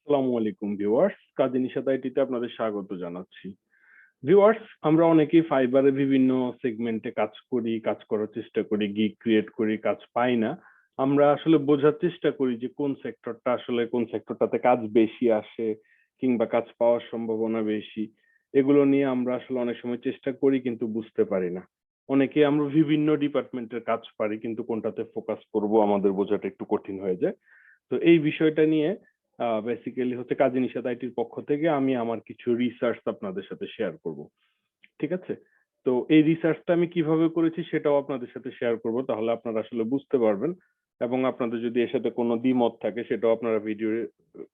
আসসালামু আলাইকুম ভিউয়ার্স, কাজী নিশাত আইটিতে আপনাদের স্বাগত জানাচ্ছি। ভিউয়ার্স, আমরা অনেকেই ফাইবারে বিভিন্ন সেগমেন্টে কাজ করি, কাজ করার চেষ্টা করি, গিগ ক্রিয়েট করি, কাজ পাই না। আমরা আসলে বোঝার চেষ্টা করি যে কোন সেক্টরটা আসলে কোন সেক্টরটাতে কাজ বেশি আসে কিংবা কাজ পাওয়ার সম্ভাবনা বেশি। এগুলো নিয়ে আমরা আসলে অনেক সময় চেষ্টা করি কিন্তু বুঝতে পারি না। অনেকে আমরা বিভিন্ন ডিপার্টমেন্টের কাজ পারি কিন্তু কোনটাতে ফোকাস করব আমাদের বোঝাটা একটু কঠিন হয়ে যায়। তো এই বিষয়টা নিয়ে বেসিক্যালি হচ্ছে কাজী নিশাত আইটির পক্ষ থেকে আমি আমার কিছু রিসার্চ আপনাদের সাথে শেয়ার করব। ঠিক আছে? তো এই রিসার্চটা আমি কিভাবে করেছি সেটাও আপনাদের সাথে শেয়ার করব, তাহলে আপনারা আসলে বুঝতে পারবেন। এবং আপনাদের যদি এর সাথে কোনো দ্বিমত থাকে সেটাও আপনারা ভিডিওর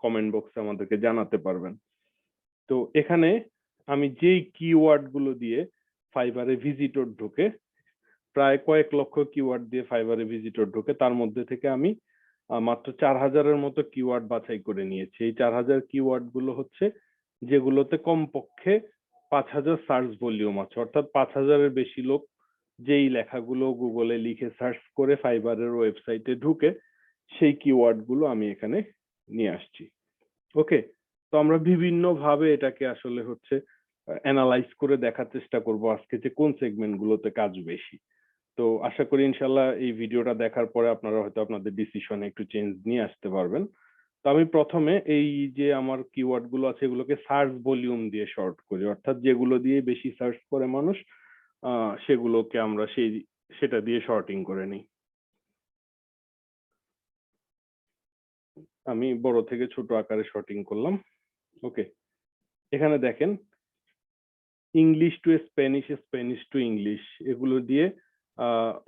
কমেন্ট বক্সে আমাদেরকে জানাতে পারবেন। তো এখানে আমি যেই কিওয়ার্ড গুলো দিয়ে ফাইবারে ভিজিটর ঢোকে, প্রায় কয়েক লক্ষ কিওয়ার্ড দিয়ে ফাইবারে ভিজিটর ঢোকে, তার মধ্যে থেকে আমি মাত্র 4000-এর মতো কিওয়ার্ড বাছাই করে নিয়েছি। এই 4000 কিওয়ার্ড গুলো হচ্ছে যেগুলোতে কমপক্ষে 5000 সার্চ ভলিউম আছে, অর্থাৎ 5000-এর বেশি লোক যেই লেখাগুলো গুগলে লিখে সার্চ করে ফাইবারের ওয়েবসাইটে ঢুকে সেই কিওয়ার্ড গুলো আমি এখানে নিয়ে আসছি। ওকে, তো আমরা বিভিন্ন ভাবে এটাকে আসলে হচ্ছে অ্যানালাইজ করে দেখার চেষ্টা করব আজকে যে কোন সেগমেন্ট গুলোতে কাজ বেশি। তো আশা করি ইনশাল্লাহ এই ভিডিওটা দেখার পরে আপনারা হয়তো আপনাদের ডিসিশনে একটু চেঞ্জ নিয়ে আসতে পারবেন। তো আমি প্রথমে এই যে আমার কিওয়ার্ড গুলো আছে এগুলোকে সার্চ ভলিউম দিয়ে শর্ট করি, অর্থাৎ যেগুলো দিয়ে বেশি সার্চ করে মানুষ সেগুলোকে আমরা সেটা দিয়ে শর্টিং করে নিই। আমি বড় থেকে ছোট আকারে শর্টিং করলাম। ওকে, এখানে দেখেন English to Spanish, Spanish to English, এগুলো দিয়ে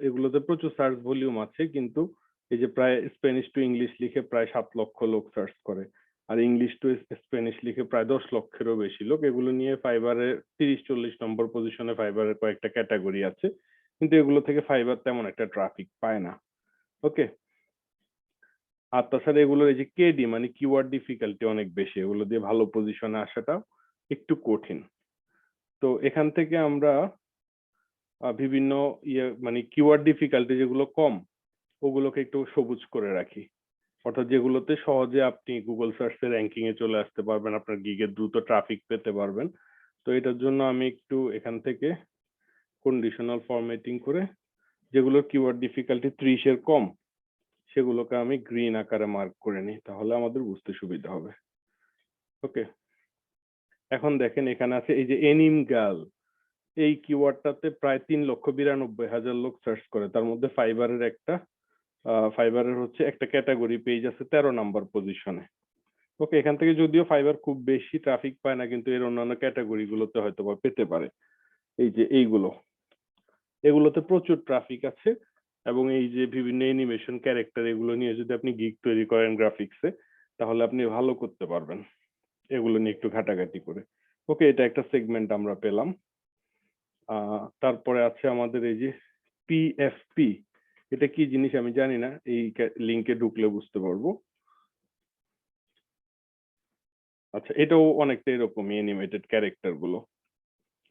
এগুলোতে প্রচুর সার্চ ভলিউম আছে, কিন্তু এই যে প্রায় স্প্যানিশ টু ইংলিশ লিখে প্রায় 7 লক্ষ লোক সার্চ করে, আর ইংলিশ টু স্প্যানিশ লিখে প্রায় 10 লক্ষেরও বেশি লোক। এগুলো নিয়ে ফাইবারের 30-40 নম্বর পজিশনে ফাইবারের কয়েকটা ক্যাটাগরি আছে, কিন্তু এগুলো থেকে ফাইবার তেমন একটা ট্রাফিক পায় না। ওকে, আর তাছাড়া এগুলোর এই যে কেডি মানে কিওয়ার্ড ডিফিকাল্টি অনেক বেশি, এগুলো দিয়ে ভালো পজিশনে আসাটা একটু কঠিন। তো এখান থেকে আমরা বিভিন্ন মানে কিওয়ার্ড ডিফিকাল্টি যেগুলো কম ওগুলোকে একটু সবুজ করে রাখি, অর্থাৎ যেগুলোতে সহজে আপনি গুগল সার্চে র্যাঙ্কিং এ চলে আসতে পারবেন, আপনার গিগে দ্রুত ট্রাফিক পেতে পারবেন। তো এটার জন্য আমি একটু এখান থেকে কন্ডিশনাল ফরম্যাটিং করে যেগুলো কিওয়ার্ড ডিফিকাল্টি 30-এর কম সেগুলোকে আমি গ্রিন আকারে মার্ক করে নিই, তাহলে আমাদের বুঝতে সুবিধা হবে। ওকে, এখন দেখেন এখানে আছে এই যে এনিম গার্ল, এই কিওয়ার্ডটাতে প্রায় 3,92,000 লোক সার্চ করে, তার মধ্যে ফাইবারের হচ্ছে একটা ক্যাটাগরি পেজ আছে 13 নাম্বার পজিশনে। ওকে, এখান থেকে যদিও ফাইবার খুব বেশি ট্রাফিক পায় না, কিন্তু এর অন্যান্য ক্যাটাগরি গুলোতে হয়তো বা পেতে পারে। এই যে এগুলোতে প্রচুর ট্রাফিক আছে, এবং এই যে বিভিন্ন অ্যানিমেশন ক্যারেক্টার এগুলো নিয়ে যদি আপনি গিগ তৈরি করেন গ্রাফিক্সে, তাহলে আপনি ভালো করতে পারবেন এগুলো নিয়ে একটু ঘাটাঘাটি করে। ওকে, এটা একটা সেগমেন্ট আমরা পেলাম। তারপরে আছে আমাদের এই যে পিএফপি, এটা কি জিনিস আমি জানি না, এই লিংকে ঢুকলে বুঝতে পারবো। আচ্ছা, এটাও অনেকটা এরকমই অ্যানিমেটেড ক্যারেক্টার গুলো।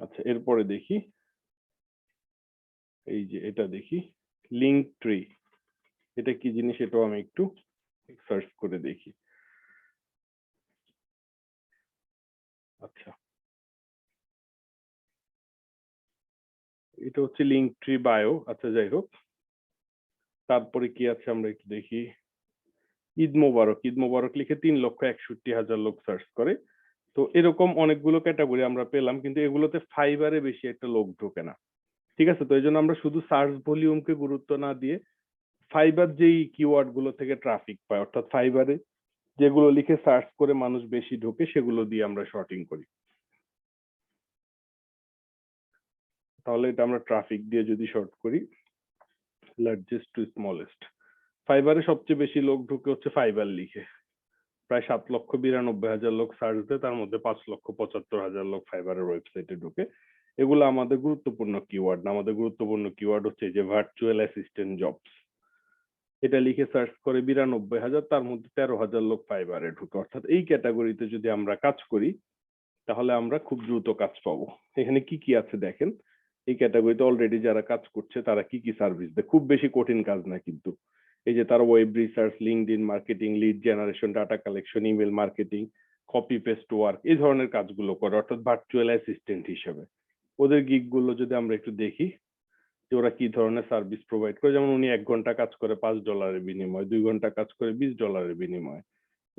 আচ্ছা, এরপরে দেখি এই যে এটা দেখি লিংক ট্রি, এটা কি জিনিস এটাও আমি একটু সার্চ করে দেখি। আচ্ছা, এটা হচ্ছে লিংক ট্রি বায়ো। আচ্ছা, যাই হোক, তারপরে কি আছে আমরা একটু দেখি। ঈদ মোবারক, ঈদ মোবারক লিখে 3,61,000 লোক সার্চ করে। তো এরকম অনেকগুলো ক্যাটাগরি আমরা পেলাম, কিন্তু এগুলোতে ফাইবারে বেশি একটা লোক ঢোকে না। ঠিক আছে, তো এই জন্য আমরা শুধু সার্চ ভলিউমকে গুরুত্ব না দিয়ে ফাইবার যেই কিওয়ার্ড গুলো থেকে ট্রাফিক পায়, অর্থাৎ ফাইবারে যেগুলো লিখে সার্চ করে মানুষ বেশি ঢোকে সেগুলো দিয়ে আমরা শর্টিং করি। তাহলে এটা আমরা ট্রাফিক দিয়ে যদি শর্ট করি, লার্জেস্ট টু স্মলেস্ট, ফাইবারে সবচেয়ে বেশি লোক ঢুকে হচ্ছে ফাইবার লিখে, প্রায় 7,92,000 লোক সার্চ দেয়, তার মধ্যে 5,75,000 লোক ফাইবারের ওয়েবসাইটে ঢুকে। এগুলো আমাদের গুরুত্বপূর্ণ কিওয়ার্ড না, আমাদের গুরুত্বপূর্ণ কিওয়ার্ড হচ্ছে যে ভার্চুয়াল অ্যাসিস্ট্যান্ট জবস, এটা লিখে সার্চ করে 92,000, তার মধ্যে 13,000 লোক ফাইবারে ঢুকে। অর্থাৎ এই ক্যাটাগরিতে যদি আমরা কাজ করি তাহলে আমরা খুব দ্রুত কাজ পাবো। এখানে কি কি আছে দেখেন, এই ক্যাটাগরিতে অলরেডি যারা কাজ করছে তারা কি কি সার্ভিস দেয়, খুব বেশি কঠিন কাজ না কিন্তু। এই যে তার web research, LinkedIn marketing, lead generation, data collection, email marketing, copy paste work, এই ধরনের কাজগুলো করে, অর্থাৎ ভার্চুয়াল অ্যাসিস্ট্যান্ট হিসেবে। ওদের গিগ গুলো যদি আমরা একটু দেখি যে ওরা কি ধরনের সার্ভিস প্রোভাইড করে, যেমন উনি 1 ঘন্টা কাজ করে $5 বিনিময়, 2 ঘন্টা কাজ করে $20 বিনিময়,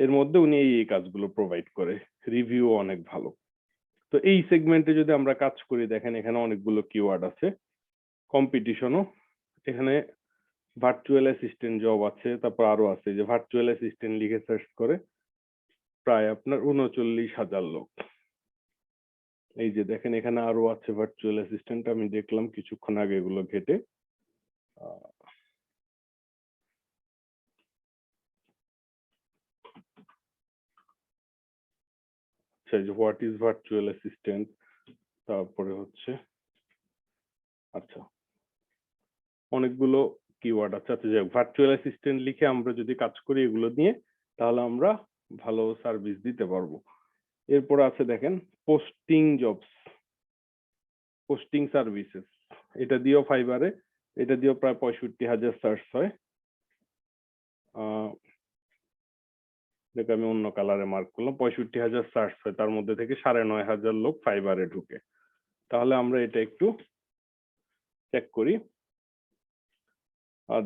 এর মধ্যে উনি এই কাজগুলো প্রোভাইড করে, রিভিউ অনেক ভালো। তো এই সেগমেন্টে যদি আমরা কাজ করি, দেখেন এখানে অনেকগুলো কিওয়ার্ড আছে, কম্পিটিশনও, এখানে ভার্চুয়াল অ্যাসিস্ট্যান্ট জব আছে, তারপর আরো আছে যে ভার্চুয়াল অ্যাসিস্ট্যান্ট লিখে সার্চ করে প্রায় আপনার 39,000 লোক। এই যে দেখেন এখানে আরো আছে ভার্চুয়াল অ্যাসিস্ট্যান্ট, আমি দেখলাম কিছুক্ষণ আগে এগুলো ঘেটে। আচ্ছা, যে হোয়াট ইজ ভার্চুয়াল অ্যাসিস্ট্যান্ট, তারপরে হচ্ছে আচ্ছা অনেকগুলো কিওয়ার্ড আছে। আচ্ছা, যে ভার্চুয়াল অ্যাসিস্ট্যান্ট লিখে আমরা যদি কাজ করি এগুলো নিয়ে, তাহলে আমরা ভালো সার্ভিস দিতে পারবো। এরপর আছে দেখেন পোস্টিং জবস, পোস্টিং সার্ভিসেস, এটা দিয়েও ফাইবারে, এটা দিয়েও প্রায় 65,000 সার্চ হয়। আমি অন্য কালারে মার্ক করলাম, 65,000 সার্চ হয়, তার মধ্যে থেকে 9,500 লোক ফাইবারে ঢুকে। তাহলে আমরা এটা একটু চেক করি।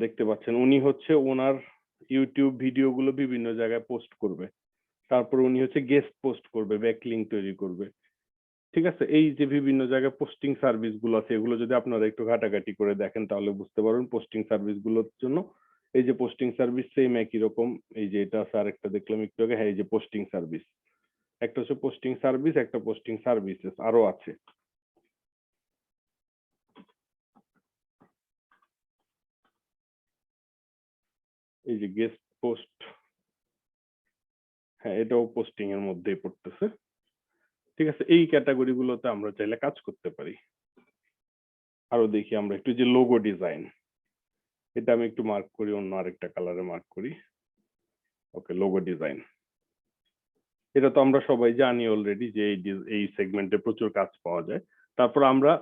দেখতে পাচ্ছেন উনি হচ্ছে ওনার ইউটিউব ভিডিওগুলো বিভিন্ন জায়গায় পোস্ট করবে, তারপর উনি হচ্ছে গেস্ট পোস্ট করবে, ব্যাকলিঙ্ক তৈরি করবে। ঠিক আছে, এই যে বিভিন্ন জায়গায় পোস্টিং সার্ভিস গুলো আছে, এগুলো যদি আপনারা একটু ঘাটাঘাটি করে দেখেন তাহলে বুঝতে পারবেন পোস্টিং সার্ভিস গুলোর জন্য। এই যে পোস্টিং সার্ভিস সেম একই রকম, এই যে এটা আছে আরেকটা দেখলাম একটু আগে, হ্যাঁ এই যে পোস্টিং সার্ভিস, একটা হচ্ছে পোস্টিং সার্ভিস, একটা পোস্টিং সার্ভিসেস, আরো আছে। এই যে গেস্ট পোস্ট, হ্যাঁ এটাও পোস্টিং এর মধ্যেই পড়তেছে। ঠিক আছে, এই ক্যাটাগরি গুলোতে আমরা চাইলে কাজ করতে পারি। আরো দেখি আমরা একটু, যে লোগো ডিজাইন, এটা আমি একটু মার্ক করি, অন্য আরেকটা কালারে মার্ক করি। ওকে, লোগো ডিজাইন, এটা তো আমরা সবাই জানি অলরেডি যে এই সেগমেন্টে প্রচুর কাজ পাওয়া যায়। তারপর আমরা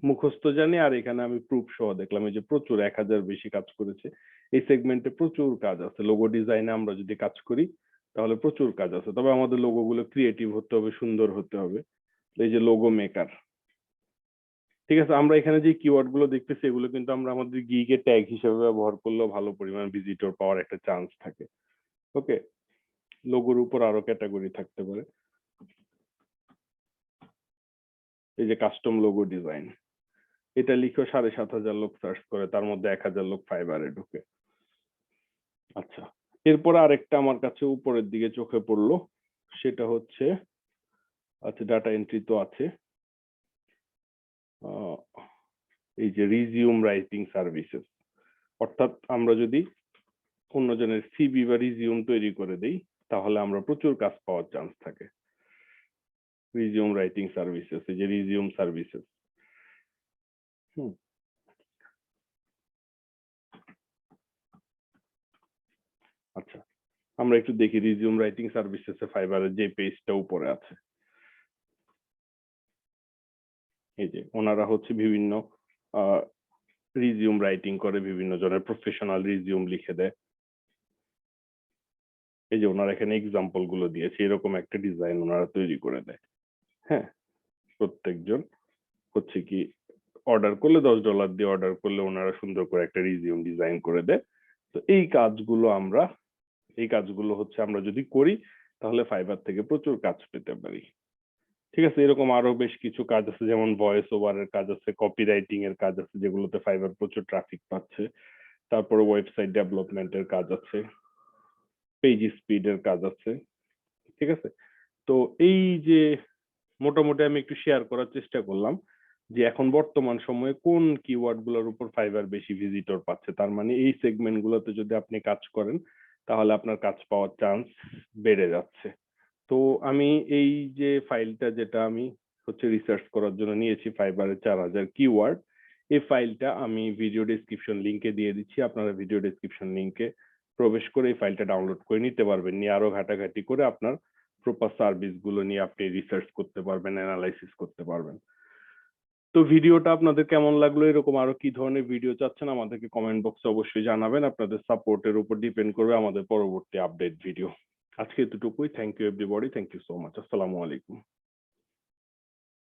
মুখস্থ জানি, আর এখানে আমি প্রুফ সহ দেখলাম এই যে প্রচুর 1,000 বেশি কাজ করেছে। এই সেগমেন্টে প্রচুর কাজ আছে, লোগো ডিজাইনে আমরা যদি কাজ করি তাহলে প্রচুর কাজ আছে। তবে আমাদের লোগো গুলো ক্রিয়েটিভ হতে হবে, সুন্দর হতে হবে। এই যে লোগো মেকার, ঠিক আছে, আমরা এখানে যে কিওয়ার্ড গুলো দেখতেছি এগুলো কিন্তু আমরা আমাদের গিগে ট্যাগ হিসেবে ব্যবহার করলেও ভালো পরিমাণ ভিজিটর পাওয়ার একটা চান্স থাকে। ওকে, লোগোর উপর আরো ক্যাটাগরি থাকতে পারে। এই যে কাস্টম লোগো ডিজাইন, এটা লিখেও 7,500 লোক সার্চ করে, তার মধ্যে 1,000 লোক ফাইবারে ঢুকে। আচ্ছা, এরপর আরেকটা আমার কাছে উপরের দিকে চোখে পড়লো, সেটা হচ্ছে আচ্ছা ডাটা এন্ট্রি তো আছে, এই যে রিজিউম রাইটিং সার্ভিসেস, অর্থাৎ আমরা যদি অন্যজনের সিভি বা রিজিউম তৈরি করে দেই তাহলে আমরা প্রচুর কাজ পাওয়ার চান্স থাকে। রিজিউম রাইটিং সার্ভিসেস, এই যে রিজিউম সার্ভিসেস। আচ্ছা, আমরা একটু দেখি রিজিউম রাইটিং সার্ভিসেস ফাইবারের যে পেজটা উপরে আছে। এই যে ওনারা হচ্ছে বিভিন্ন রিজিউম রাইটিং করে, বিভিন্ন জনের প্রফেশনাল রিজিউম লিখে দেয়। এই যে ওনারা এখানে এক্সাম্পল গুলো দিয়েছে, এরকম একটা ডিজাইন ওনারা তৈরি করে দেয়। হ্যাঁ, প্রত্যেকজন হচ্ছে কি অর্ডার করলে $10 দিয়ে অর্ডার করলে ওনারা সুন্দর করে একটা রিজিউম ডিজাইন করে দেয়। তো এই কাজগুলো হচ্ছে আমরা যদি করি তাহলে ফাইবার থেকে প্রচুর কাজ পেতে পারি। ঠিক আছে, এরকম আরো বেশ কিছু কাজ আছে, যেমন ভয়েস ওভারের কাজ আছে, কপি রাইটিং এর কাজ আছে, যেগুলোতে ফাইবার প্রচুর ট্রাফিক পাচ্ছে। তারপরে ওয়েবসাইট ডেভেলপমেন্টের কাজ আছে, পেজ স্পিডের কাজ আছে। ঠিক আছে, তো এই যে মোটামুটি আমি একটু শেয়ার করার চেষ্টা করলাম যে এখন বর্তমান সময়ে কোন কিওয়ার্ড গুলোর উপর ফাইবার বেশি ভিজিটর পাচ্ছে। তার মানে এই সেগমেন্ট গুলোতে যদি আপনি কাজ করেন তাহলে আপনার কাজ পাওয়ার চান্স বেড়ে যাচ্ছে। তো আমি এই যে ফাইলটা, যেটা আমি হচ্ছে রিসার্চ করার জন্য নিয়েছি, ফাইবারের 4,000 কিওয়ার্ড, এই ফাইলটা আমি ভিডিও ডেসক্রিপশন লিংকে দিয়ে দিচ্ছি। আপনারা ভিডিও ডেসক্রিপশন লিংকে প্রবেশ করে এই ফাইলটা ডাউনলোড করে নিতে পারবেন, নিয়ে আরো ঘাটাঘাটি করে আপনার প্রপার সার্ভিস গুলো নিয়ে আপনি রিসার্চ করতে পারবেন, অ্যানালাইসিস করতে পারবেন। তো ভিডিওটা আপনাদের কেমন লাগলো, এরকম আরো কি ধরনের ভিডিও চাচ্ছেন আমাদেরকে কমেন্ট বক্সে অবশ্যই জানাবেন। আপনাদের সাপোর্টের উপর ডিপেন্ড করবে আমাদের পরবর্তী আপডেট ভিডিও। আজকে এতটুকুই। Thank you everybody, thank you so much. আসসালামু আলাইকুম।